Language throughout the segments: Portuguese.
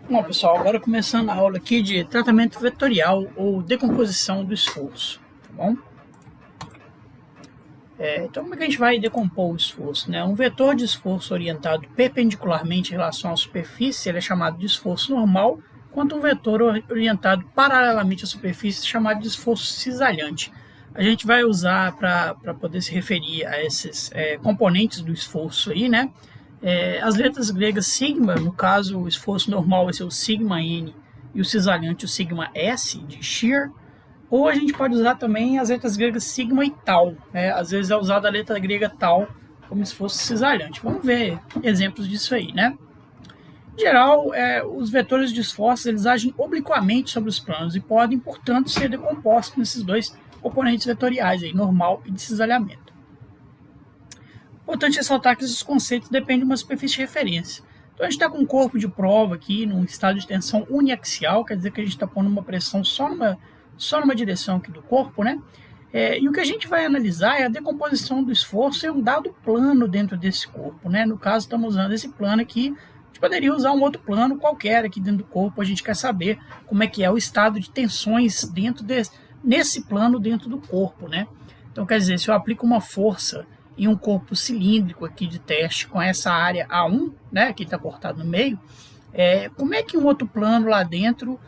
Bom, pessoal, agora começando a aula aqui de tratamento vetorial ou decomposição do esforço, tá bom? Então, como é que a gente vai decompor o esforço, né? Um vetor de esforço orientado perpendicularmente em relação à superfície, ele é chamado de esforço normal, enquanto um vetor orientado paralelamente à superfície é chamado de esforço cisalhante. A gente vai usar para poder se referir a esses componentes do esforço aí, né? As letras gregas sigma, no caso o esforço normal vai ser o sigma n e o cisalhante o sigma s de shear, ou a gente pode usar também as letras gregas sigma e tau, né? Às vezes é usada a letra grega tau como se fosse cisalhante. Vamos ver exemplos disso aí, né? Em geral, os vetores de esforço eles agem obliquamente sobre os planos e podem, portanto, ser decompostos nesses dois componentes vetoriais, aí, normal e de cisalhamento. Importante ressaltar que esses conceitos dependem de uma superfície de referência. Então, a gente está com um corpo de prova aqui, num estado de tensão uniaxial, quer dizer que a gente está pondo uma pressão só numa direção aqui do corpo, né? E o que a gente vai analisar é a decomposição do esforço em um dado plano dentro desse corpo, né? No caso, estamos usando esse plano aqui. A gente poderia usar um outro plano qualquer aqui dentro do corpo. A gente quer saber como é que é o estado de tensões nesse plano dentro do corpo, né? Então, quer dizer, se eu aplico uma força em um corpo cilíndrico aqui de teste com essa área A1, né, que está cortado no meio, como é que um outro plano lá dentro,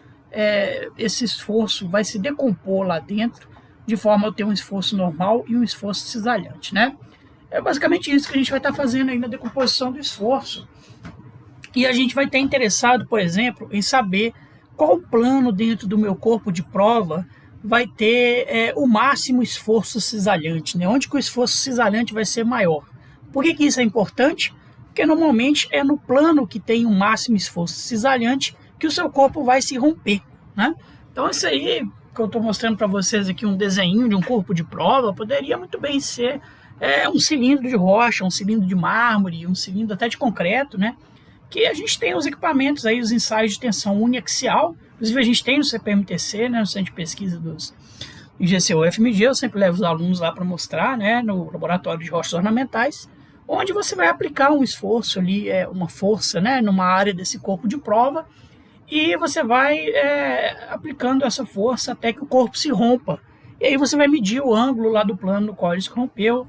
esse esforço vai se decompor lá dentro, de forma a ter um esforço normal e um esforço cisalhante, né? É basicamente isso que a gente vai estar fazendo aí na decomposição do esforço. E a gente vai estar interessado, por exemplo, em saber qual plano dentro do meu corpo de prova vai ter o máximo esforço cisalhante, né? Onde que o esforço cisalhante vai ser maior. Por que isso é importante? Porque normalmente é no plano que tem um máximo esforço cisalhante que o seu corpo vai se romper, né? Então isso aí que eu estou mostrando para vocês aqui, um desenho de um corpo de prova, poderia muito bem ser um cilindro de rocha, um cilindro de mármore, um cilindro até de concreto, né? Que a gente tem os equipamentos aí, os ensaios de tensão uniaxial, inclusive a gente tem no CPMTC, né, no Centro de Pesquisa dos IGC-UFMG, eu sempre levo os alunos lá para mostrar, né, no Laboratório de Rochas Ornamentais, onde você vai aplicar um esforço ali, uma força, né, numa área desse corpo de prova, e você vai aplicando essa força até que o corpo se rompa. E aí você vai medir o ângulo lá do plano no qual ele se rompeu,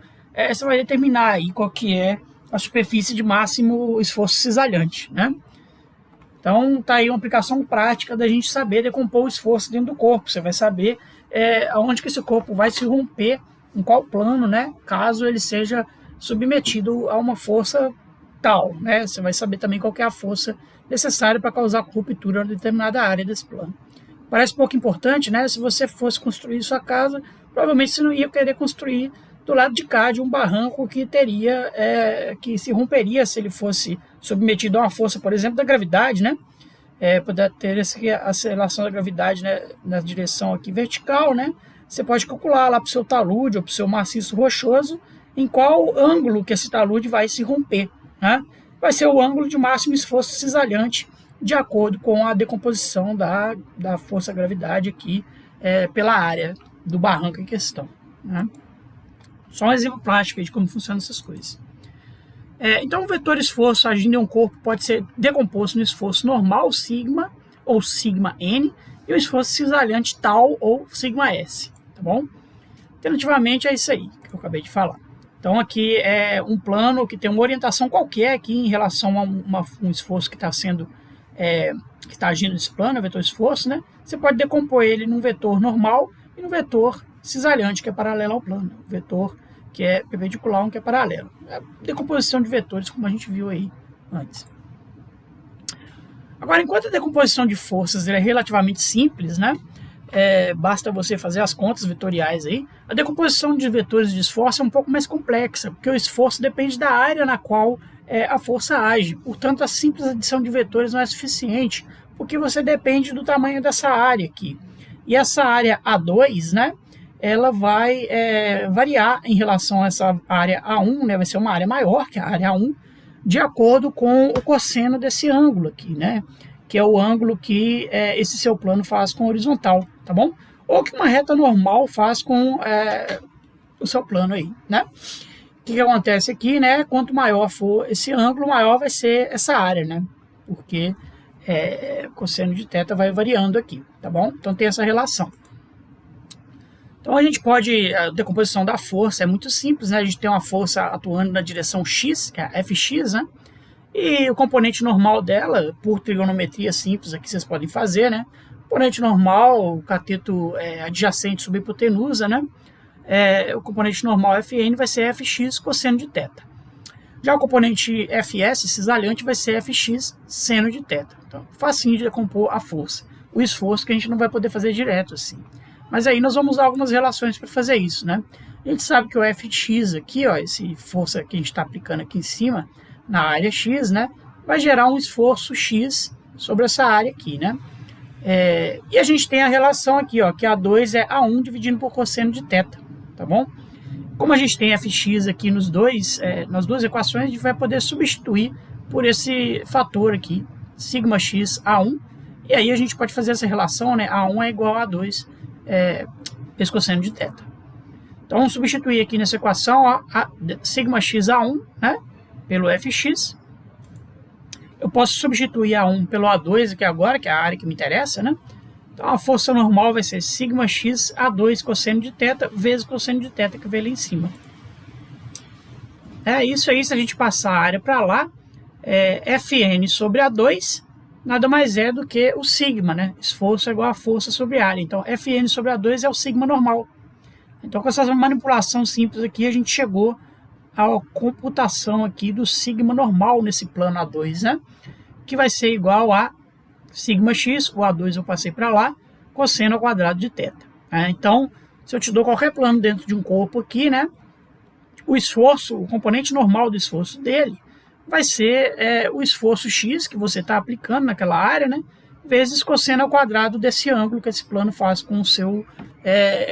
você vai determinar aí qual que é a superfície de máximo esforço cisalhante, né? Então, tá aí uma aplicação prática da gente saber decompor o esforço dentro do corpo. Você vai saber aonde que esse corpo vai se romper, em qual plano, né? Caso ele seja submetido a uma força tal, né? Você vai saber também qual que é a força necessária para causar ruptura em determinada área desse plano. Parece pouco importante, né? Se você fosse construir sua casa, provavelmente você não ia querer construir do lado de cá de um barranco que teria, que se romperia se ele fosse submetido a uma força, por exemplo, da gravidade, né? Poder ter essa aceleração da gravidade, né, na direção aqui vertical, né? Você pode calcular lá para o seu talude ou para o seu maciço rochoso em qual ângulo que esse talude vai se romper, né? Vai ser o ângulo de máximo esforço cisalhante de acordo com a decomposição da força gravidade aqui pela área do barranco em questão, né? Só um exemplo prático de como funcionam essas coisas. Então, o vetor esforço agindo em um corpo pode ser decomposto no esforço normal, sigma, ou sigma n, e o esforço cisalhante tau, ou sigma s, tá bom? Alternativamente, é isso aí que eu acabei de falar. Então, aqui é um plano que tem uma orientação qualquer aqui em relação a um esforço que está sendo, que está agindo nesse plano, o vetor esforço, né? Você pode decompor ele num vetor normal e num vetor cisalhante, que é paralelo ao plano, o vetor que é perpendicular, um que é paralelo. É decomposição de vetores, como a gente viu aí antes. Agora, enquanto a decomposição de forças é relativamente simples, né? Basta você fazer as contas vetoriais aí, a decomposição de vetores de esforço é um pouco mais complexa, porque o esforço depende da área na qual a força age. Portanto, a simples adição de vetores não é suficiente, porque você depende do tamanho dessa área aqui. E essa área A2, né? Ela vai variar em relação a essa área A1, né? Vai ser uma área maior que a área A1, de acordo com o cosseno desse ângulo aqui, né? Que é o ângulo que esse seu plano faz com a horizontal, tá bom? Ou que uma reta normal faz com o seu plano aí, né? O que acontece aqui, né? Quanto maior for esse ângulo, maior vai ser essa área, né? Porque cosseno de θ vai variando aqui, tá bom? Então tem essa relação. Então a gente pode, a decomposição da força é muito simples, né? A gente tem uma força atuando na direção x, que é a Fx, né? E o componente normal dela, por trigonometria simples aqui vocês podem fazer, né? Componente normal, o cateto adjacente sobre a hipotenusa, né? O componente normal Fn vai ser Fx cosseno de θ. Já o componente Fs, cisalhante, vai ser Fx seno de θ. Então, facinho de decompor a força. O esforço que a gente não vai poder fazer direto assim. Mas aí nós vamos usar algumas relações para fazer isso, né? A gente sabe que o Fx aqui, ó, essa força que a gente está aplicando aqui em cima, na área x, né? Vai gerar um esforço x sobre essa área aqui, né? E a gente tem a relação aqui, ó, que A2 é A1 dividido por cosseno de θ, tá bom? Como a gente tem Fx aqui nas duas equações, a gente vai poder substituir por esse fator aqui, sigma x A1, e aí a gente pode fazer essa relação, né? A1 é igual a A2 esse cosseno de θ. Então vamos substituir aqui nessa equação, ó, a sigma x A1, né? Pelo Fx. Eu posso substituir A1 pelo A2 aqui agora, que é a área que me interessa, né? Então a força normal vai ser sigma x A2 cosseno de θ vezes cosseno de θ que veio lá em cima. Isso aí, se a gente passar a área para lá, Fn sobre A2 nada mais é do que o sigma, né? Esforço é igual a força sobre a área. Então Fn sobre A2 é o sigma normal. Então com essa manipulação simples aqui, a gente chegou a computação aqui do sigma normal nesse plano A2, né? Que vai ser igual a sigma x, o A2 eu passei para lá, cosseno ao quadrado de θ. Então, se eu te dou qualquer plano dentro de um corpo aqui, né? O esforço, o componente normal do esforço dele vai ser o esforço x que você está aplicando naquela área, né? Vezes cosseno ao quadrado desse ângulo que esse plano faz com o seu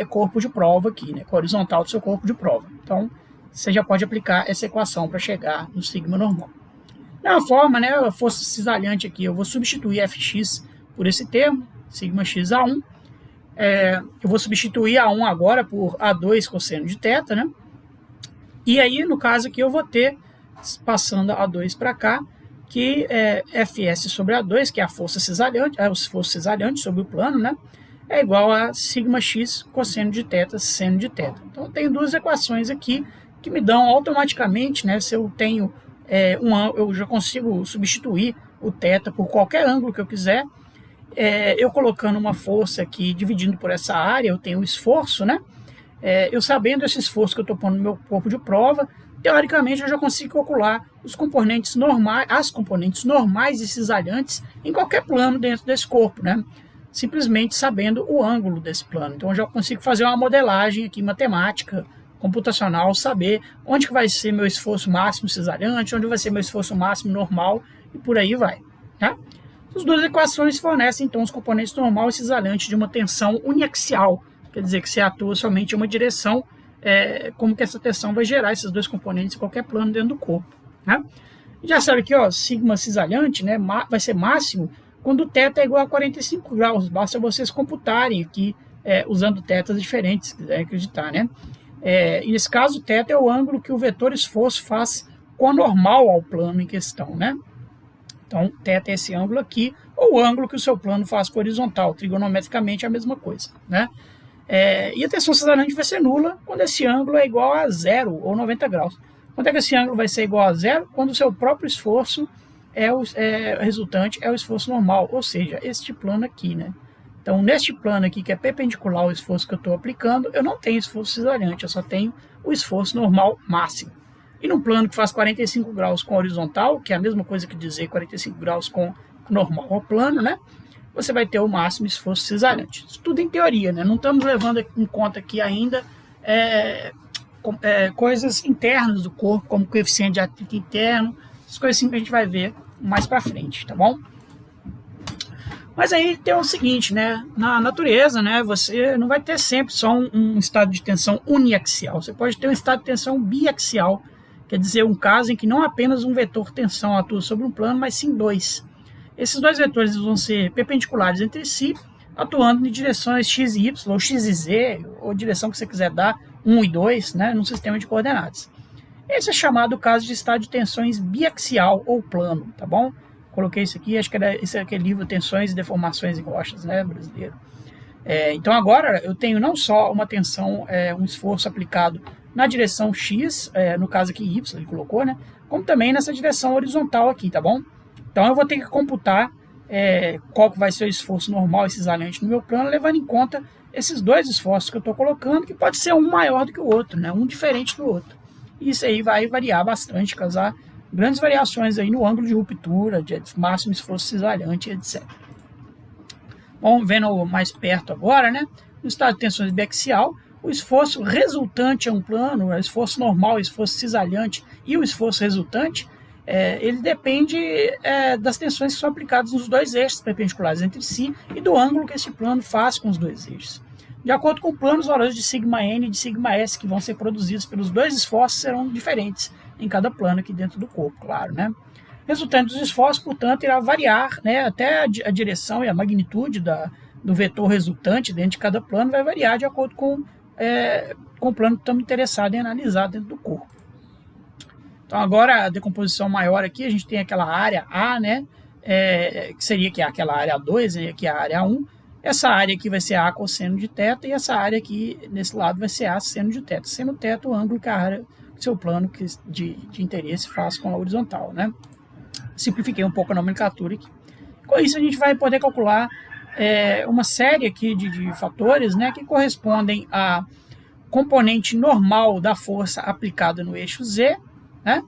corpo de prova aqui, né? Com a horizontal do seu corpo de prova. Então, você já pode aplicar essa equação para chegar no sigma normal. Da mesma forma, né, a força cisalhante aqui, eu vou substituir Fx por esse termo, sigma x A1. Eu vou substituir A1 agora por A2 cosseno de θ, né? E aí, no caso aqui, eu vou ter, passando A2 para cá, que Fs sobre A2, que é a força cisalhante, o esforço cisalhante sobre o plano, né? É igual a sigma x cosseno de θ seno de θ. Então, eu tenho duas equações aqui que me dão automaticamente, né, se eu tenho eu já consigo substituir o θ por qualquer ângulo que eu quiser, eu colocando uma força aqui, dividindo por essa área, eu tenho o esforço, né, eu sabendo esse esforço que eu estou pondo no meu corpo de prova, teoricamente eu já consigo calcular os componentes normais, as componentes normais e cisalhantes em qualquer plano dentro desse corpo, né, simplesmente sabendo o ângulo desse plano. Então eu já consigo fazer uma modelagem aqui matemática, computacional, saber onde que vai ser meu esforço máximo cisalhante, onde vai ser meu esforço máximo normal e por aí vai. Tá? As duas equações fornecem então os componentes normal e cisalhante de uma tensão uniaxial, quer dizer que você atua somente em uma direção, como que essa tensão vai gerar esses dois componentes em qualquer plano dentro do corpo. Tá? Já sabe que sigma cisalhante, né, vai ser máximo quando o θ é igual a 45 graus, basta vocês computarem aqui usando θs diferentes, se quiserem acreditar, né? E nesse caso, θ é o ângulo que o vetor esforço faz com a normal ao plano em questão, né? Então, θ é esse ângulo aqui, ou o ângulo que o seu plano faz com a horizontal, trigonometricamente é a mesma coisa, né? E a tensão cisalhante vai ser nula quando esse ângulo é igual a 0 ou 90 graus. Quando é que esse ângulo vai ser igual a 0? Quando o seu próprio esforço resultante é o esforço normal, ou seja, este plano aqui, né? Então, neste plano aqui, que é perpendicular ao esforço que eu estou aplicando, eu não tenho esforço cisalhante, eu só tenho o esforço normal máximo. E no plano que faz 45 graus com a horizontal, que é a mesma coisa que dizer 45 graus com a normal ao plano, né? Você vai ter o máximo esforço cisalhante. Isso tudo em teoria, né? Não estamos levando em conta aqui ainda coisas internas do corpo, como coeficiente de atrito interno, essas coisas assim que a gente vai ver mais para frente, tá bom? Mas aí tem o seguinte, né? Na natureza, né, você não vai ter sempre só um estado de tensão uniaxial. Você pode ter um estado de tensão biaxial, quer dizer, um caso em que não apenas um vetor tensão atua sobre um plano, mas sim dois. Esses dois vetores vão ser perpendiculares entre si, atuando em direções x e y, ou x e z, ou direção que você quiser dar, 1 e 2, né, num sistema de coordenadas. Esse é chamado caso de estado de tensões biaxial ou plano, tá bom? coloquei isso aqui, acho que era esse aquele livro Tensões e Deformações em Rochas, né, brasileiro. Então agora eu tenho não só uma tensão, um esforço aplicado na direção X, no caso aqui Y, ele colocou, né, como também nessa direção horizontal aqui, tá bom? Então eu vou ter que computar qual que vai ser o esforço normal e cisalhante no meu plano, levando em conta esses dois esforços que eu estou colocando, que pode ser um maior do que o outro, né, um diferente do outro. Isso aí vai variar bastante, causar grandes variações aí no ângulo de ruptura, de máximo esforço cisalhante, etc. Bom, vendo mais perto agora, né? No estado de tensão biaxial, o esforço resultante a um plano, o esforço normal, o esforço cisalhante e o esforço resultante, ele depende das tensões que são aplicadas nos dois eixos perpendiculares entre si e do ângulo que esse plano faz com os dois eixos. De acordo com o plano, os valores de σn e de σs que vão ser produzidos pelos dois esforços serão diferentes em cada plano aqui dentro do corpo, claro, né? Resultante dos esforços, portanto, irá variar, né, até a direção e a magnitude do vetor resultante dentro de cada plano vai variar de acordo com o plano que estamos interessados em analisar dentro do corpo. Então, agora, a decomposição maior aqui, a gente tem aquela área A, né, que seria aqui aquela área 2, e aqui a área 1. Essa área aqui vai ser A cosseno de θ, e essa área aqui, nesse lado, vai ser A seno de θ. Seno θ, o ângulo que a área do seu plano de interesse faz com a horizontal, né? Simplifiquei um pouco a nomenclatura aqui. Com isso, a gente vai poder calcular uma série aqui de fatores, né, que correspondem à componente normal da força aplicada no eixo Z, né,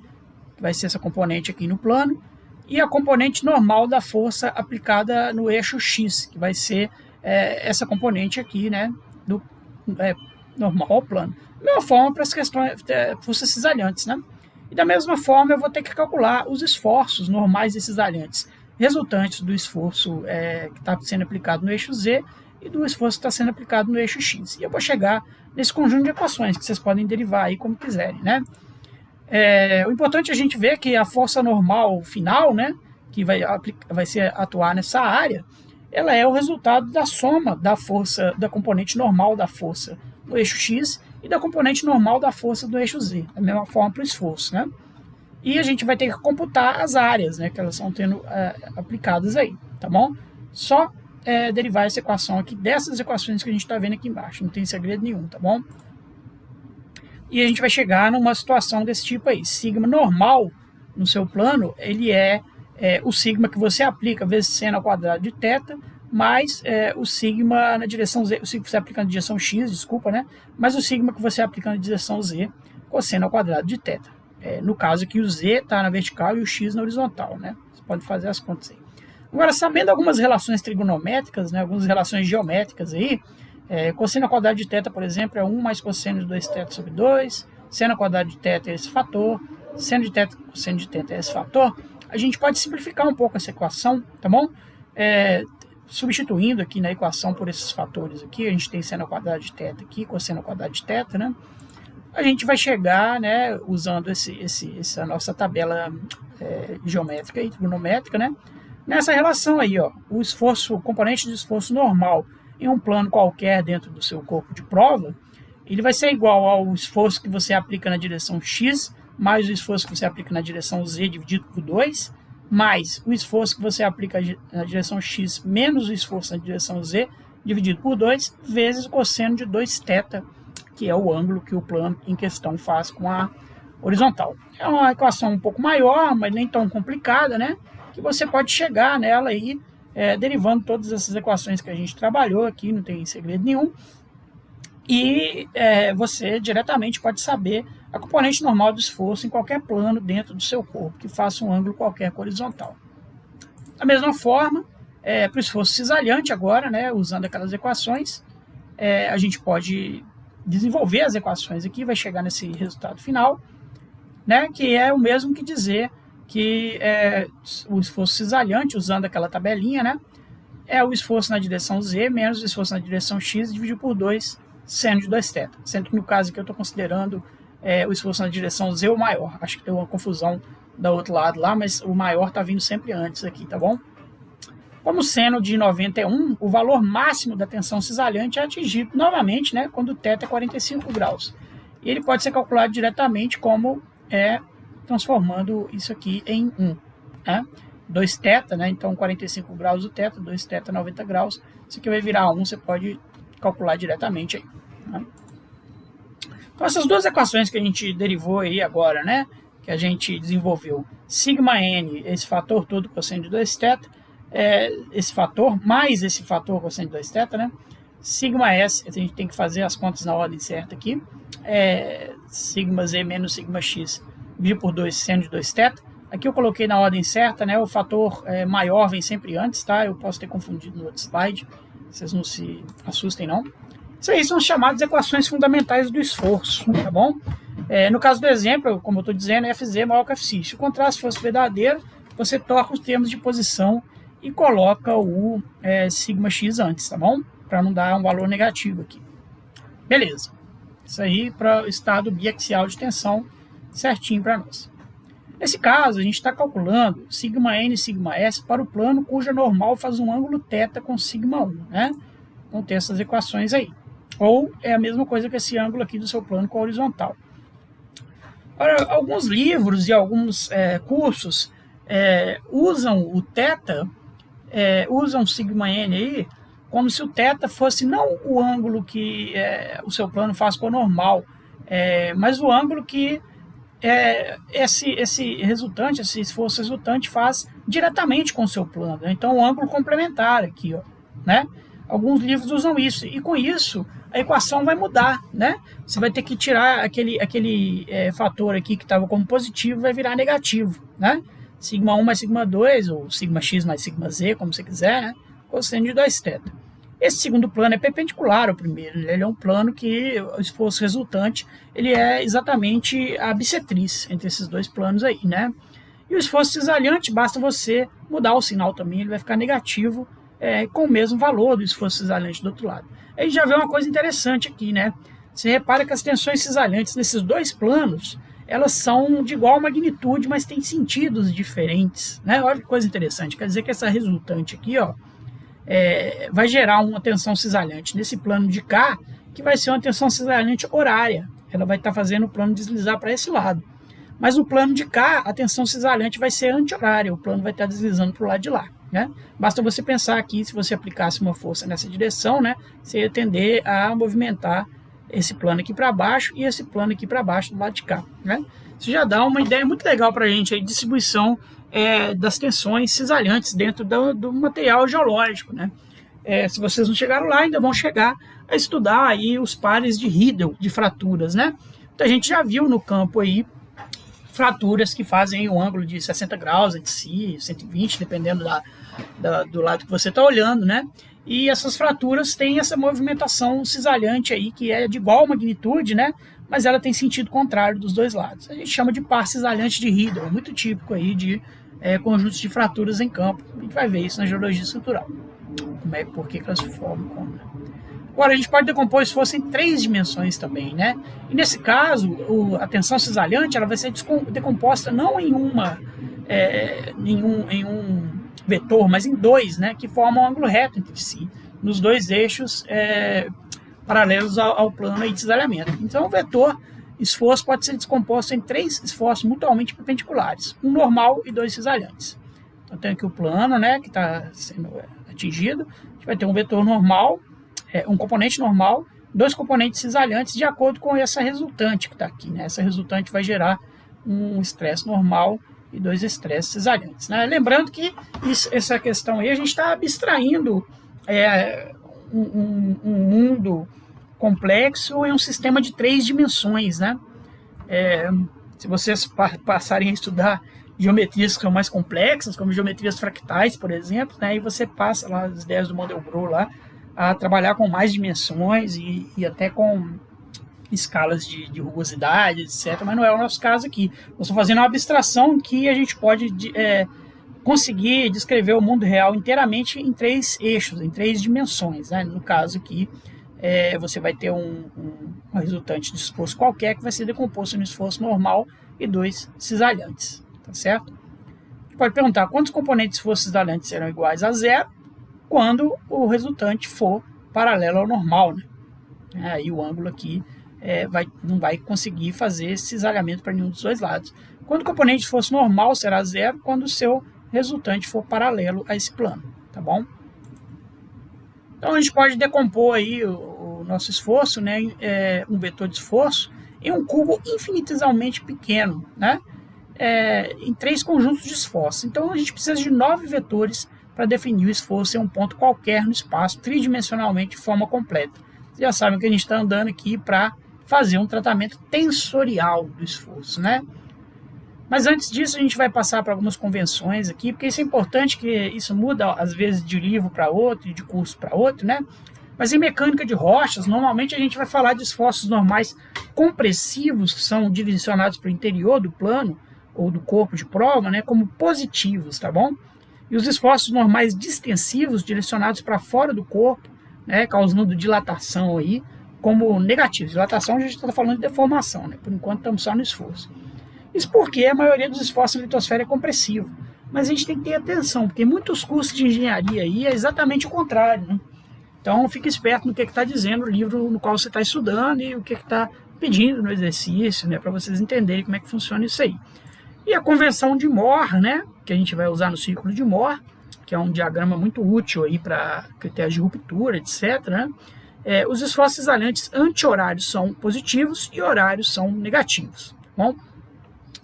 que vai ser essa componente aqui no plano, e a componente normal da força aplicada no eixo X, que vai ser essa componente aqui, né, do normal ao plano. Da mesma forma para as questões forças cisalhantes, né? E da mesma forma eu vou ter que calcular os esforços normais e cisalhantes resultantes do esforço que está sendo aplicado no eixo Z e do esforço que está sendo aplicado no eixo X. E eu vou chegar nesse conjunto de equações que vocês podem derivar aí como quiserem, né? O importante é a gente ver que a força normal final, né, que vai atuar nessa área, ela é o resultado da soma da força, da componente normal da força no eixo X e da componente normal da força do eixo Z, da mesma forma para o esforço, né? E a gente vai ter que computar as áreas, né, que elas estão tendo aplicadas aí, tá bom? Só derivar essa equação aqui dessas equações que a gente está vendo aqui embaixo, não tem segredo nenhum, tá bom? E a gente vai chegar numa situação desse tipo aí. Sigma normal no seu plano, ele é o sigma que você aplica vezes seno ao quadrado de θ, mais o sigma na direção Z, o sigma que você aplica na direção X, desculpa, né? Mais o sigma que você aplica na direção Z, cosseno ao quadrado de θ. No caso aqui, o Z está na vertical e o X na horizontal, né? Você pode fazer as contas aí. Agora, sabendo algumas relações trigonométricas, né, algumas relações geométricas aí, cosseno ao quadrado de θ, por exemplo, é 1 mais cosseno de 2θ sobre 2, seno ao quadrado de θ é esse fator, seno de θ, cosseno de θ é esse fator. A gente pode simplificar um pouco essa equação, tá bom? Substituindo aqui na equação por esses fatores aqui, a gente tem seno ao quadrado de θ aqui, cosseno ao quadrado de θ, né? A gente vai chegar, né, usando essa nossa tabela geométrica e trigonométrica, né? Nessa relação aí, ó, o componente de esforço normal em um plano qualquer dentro do seu corpo de prova, ele vai ser igual ao esforço que você aplica na direção X, mais o esforço que você aplica na direção Z dividido por 2, mais o esforço que você aplica na direção X menos o esforço na direção Z dividido por 2, vezes o cosseno de 2θ, que é o ângulo que o plano em questão faz com a horizontal. É uma equação um pouco maior, mas nem tão complicada, né? Que você pode chegar nela aí, derivando todas essas equações que a gente trabalhou aqui, não tem segredo nenhum. E você diretamente pode saber a componente normal do esforço em qualquer plano dentro do seu corpo, que faça um ângulo qualquer com horizontal. Da mesma forma, para o esforço cisalhante agora, né, usando aquelas equações, a gente pode desenvolver as equações aqui, vai chegar nesse resultado final, né, que é o mesmo que dizer que o esforço cisalhante, usando aquela tabelinha, né, é o esforço na direção Z menos o esforço na direção X dividido por 2 seno de 2θ. Sendo que no caso aqui eu estou considerando o esforço na direção Z o maior. Acho que deu uma confusão do outro lado lá, mas o maior está vindo sempre antes aqui, tá bom? Como seno de 90 é 1, o valor máximo da tensão cisalhante é atingido novamente, né, quando θ é 45 graus. E ele pode ser calculado diretamente como transformando isso aqui em 1. Né? 2θ, né? Então 45 graus o θ, 2θ 90 graus. Isso aqui vai virar 1, você pode calcular diretamente aí. Né? Então essas duas equações que a gente derivou aí agora, né? Que a gente desenvolveu, σn, esse fator todo cosseno de 2θ, esse fator mais esse fator cosseno de 2θ, né? Σs, a gente tem que fazer as contas na ordem certa aqui, σz menos σx dividido por 2 seno de 2θ. Aqui eu coloquei na ordem certa, né? O fator maior vem sempre antes, tá? Eu posso ter confundido no outro slide, vocês não se assustem não. Isso aí são as chamadas equações fundamentais do esforço, tá bom? No caso do exemplo, como eu estou dizendo, Fz maior que Fc. Se o contraste fosse verdadeiro, você troca os termos de posição e coloca o σx antes, tá bom? Para não dar um valor negativo aqui. Beleza. Isso aí para o estado biaxial de tensão, certinho para nós. Nesse caso, a gente está calculando σn e σs para o plano cuja normal faz um ângulo θ com σ1, né? Então tem essas equações aí. Ou é a mesma coisa que esse ângulo aqui do seu plano com a horizontal. Agora, alguns livros e alguns cursos usam o θ, usam σn aí, como se o θ fosse não o ângulo que o seu plano faz com a normal, mas o ângulo que esse resultante, esse esforço resultante faz diretamente com o seu plano. Né? Então, o ângulo complementar aqui, ó, né? Alguns livros usam isso, e com isso a equação vai mudar, né? Você vai ter que tirar aquele fator aqui que estava como positivo, vai virar negativo, né? σ1 mais σ2, ou σx mais σz, como você quiser, né? Cosseno de 2θ. Esse segundo plano é perpendicular ao primeiro, ele é um plano que o esforço resultante ele é exatamente a bissetriz entre esses dois planos aí, né? E o esforço cisalhante, basta você mudar o sinal também, ele vai ficar negativo com o mesmo valor do esforço cisalhante do outro lado. Aí já vê uma coisa interessante aqui, né? Você repara que as tensões cisalhantes nesses dois planos, elas são de igual magnitude, mas têm sentidos diferentes, né? Olha que coisa interessante, quer dizer que essa resultante aqui, ó, vai gerar uma tensão cisalhante nesse plano de cá, que vai ser uma tensão cisalhante horária. Ela vai estar fazendo o plano deslizar para esse lado. Mas no plano de cá, a tensão cisalhante vai ser anti-horária, o plano vai estar deslizando para o lado de lá. Né? Basta você pensar aqui, se você aplicasse uma força nessa direção, né, você ia tender a movimentar esse plano aqui para baixo e esse plano aqui para baixo do lado de cá. Né? Isso já dá uma ideia muito legal para a gente, aí, de distribuição das tensões cisalhantes dentro do material geológico. Né? Se vocês não chegaram lá, ainda vão chegar a estudar aí os pares de Riedel, de fraturas. Né? Então a gente já viu no campo aí fraturas que fazem um ângulo de 60 graus entre si, 120, dependendo do lado que você está olhando, né? E essas fraturas têm essa movimentação cisalhante aí, que é de igual magnitude, né? Mas ela tem sentido contrário dos dois lados. A gente chama de par cisalhante de Riedel, muito típico aí de conjuntos de fraturas em campo. A gente vai ver isso na geologia estrutural. Por que elas se formam como, né? Agora, a gente pode decompor se fosse em 3 dimensões também, né? E nesse caso, a tensão cisalhante ela vai ser decomposta não em um vetor, mas em 2, né? Que formam um ângulo reto entre si, nos 2 eixos paralelos ao plano aí de cisalhamento. Então, o vetor esforço pode ser descomposto em 3 esforços mutuamente perpendiculares, um normal e 2 cisalhantes. Então, tem aqui o plano, né? Que está sendo atingido. A gente vai ter um vetor normal, um componente normal, 2 componentes cisalhantes de acordo com essa resultante que está aqui. Né? Essa resultante vai gerar um estresse normal e 2 estresses cisalhantes. Né? Lembrando que essa questão aí a gente está abstraindo um mundo complexo em um sistema de 3 dimensões. Né? Se vocês passarem a estudar geometrias que são mais complexas, como geometrias fractais, por exemplo, né? E você passa lá as ideias do Mandelbrot lá, a trabalhar com mais dimensões e até com escalas de rugosidade, etc. Mas não é o nosso caso aqui. Nós estamos fazendo uma abstração que a gente pode conseguir descrever o mundo real inteiramente em 3 eixos, em 3 dimensões. Né? No caso aqui, você vai ter um resultante de esforço qualquer que vai ser decomposto no esforço normal e 2 cisalhantes. Tá certo? A gente pode perguntar quantos componentes de esforço cisalhante serão iguais a 0 quando o resultante for paralelo ao normal. Né? Aí o ângulo aqui não vai conseguir fazer cisalhamento para nenhum dos 2 lados. Quando o componente de esforço normal será 0, quando o seu resultante for paralelo a esse plano, tá bom? Então a gente pode decompor aí o nosso esforço, né, um vetor de esforço, em um cubo infinitesimalmente pequeno, né, em 3 conjuntos de esforço. Então a gente precisa de 9 vetores para definir o esforço em um ponto qualquer no espaço, tridimensionalmente, de forma completa. Vocês já sabem que a gente está andando aqui para fazer um tratamento tensorial do esforço, né? Mas antes disso, a gente vai passar para algumas convenções aqui, porque isso é importante, que isso muda, às vezes, de livro para outro e de curso para outro, né? Mas em mecânica de rochas, normalmente a gente vai falar de esforços normais compressivos, que são direcionados para o interior do plano ou do corpo de prova, né, como positivos, tá bom? E os esforços normais distensivos, direcionados para fora do corpo, né, causando dilatação aí, como negativos. Dilatação a gente está falando de deformação, né? Por enquanto estamos só no esforço. Isso porque a maioria dos esforços na litosfera é compressivo. Mas a gente tem que ter atenção, porque muitos cursos de engenharia aí é exatamente o contrário, né? Então fique esperto no que está dizendo o livro no qual você está estudando e o que está pedindo no exercício, né? Para vocês entenderem como é que funciona isso aí. E a convenção de Mohr, né? Que a gente vai usar no círculo de Mohr, que é um diagrama muito útil aí para critérios de ruptura, etc., né? Os esforços cisalhantes anti-horários são positivos e horários são negativos, tá bom?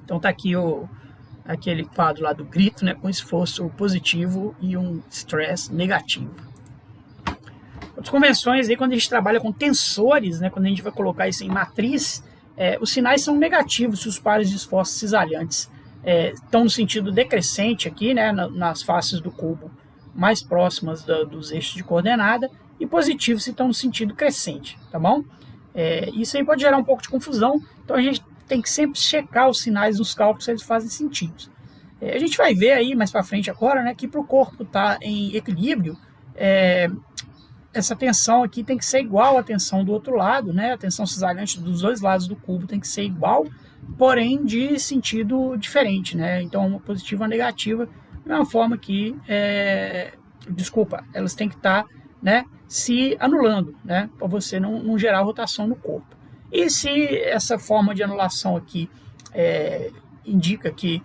Então tá aqui aquele quadro lá do grito, né, com esforço positivo e um stress negativo. Outras convenções aí, quando a gente trabalha com tensores, né, quando a gente vai colocar isso em matriz, os sinais são negativos se os pares de esforços cisalhantes estão no sentido decrescente aqui, né, nas faces do cubo mais próximas dos eixos de coordenada, e positivos se estão no sentido crescente, tá bom? Isso aí pode gerar um pouco de confusão, então a gente tem que sempre checar os sinais dos cálculos se eles fazem sentido. A gente vai ver aí mais para frente agora, né, que para o corpo estar em equilíbrio, essa tensão aqui tem que ser igual à tensão do outro lado, né? A tensão cisalhante dos dois lados do cubo tem que ser igual, porém de sentido diferente, né? Então uma positiva e uma negativa, da mesma forma que, elas têm que estar, né, se anulando, né, para você não gerar rotação no corpo. E se essa forma de anulação aqui indica que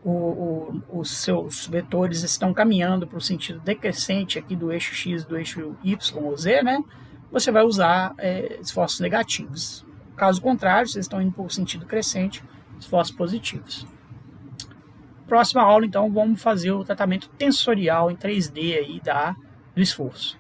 os seus vetores estão caminhando para o sentido decrescente aqui do eixo X, do eixo Y ou Z, né, você vai usar esforços negativos. Caso contrário, se eles estão indo para o sentido crescente, esforços positivos. Próxima aula, então, vamos fazer o tratamento tensorial em 3D aí do esforço.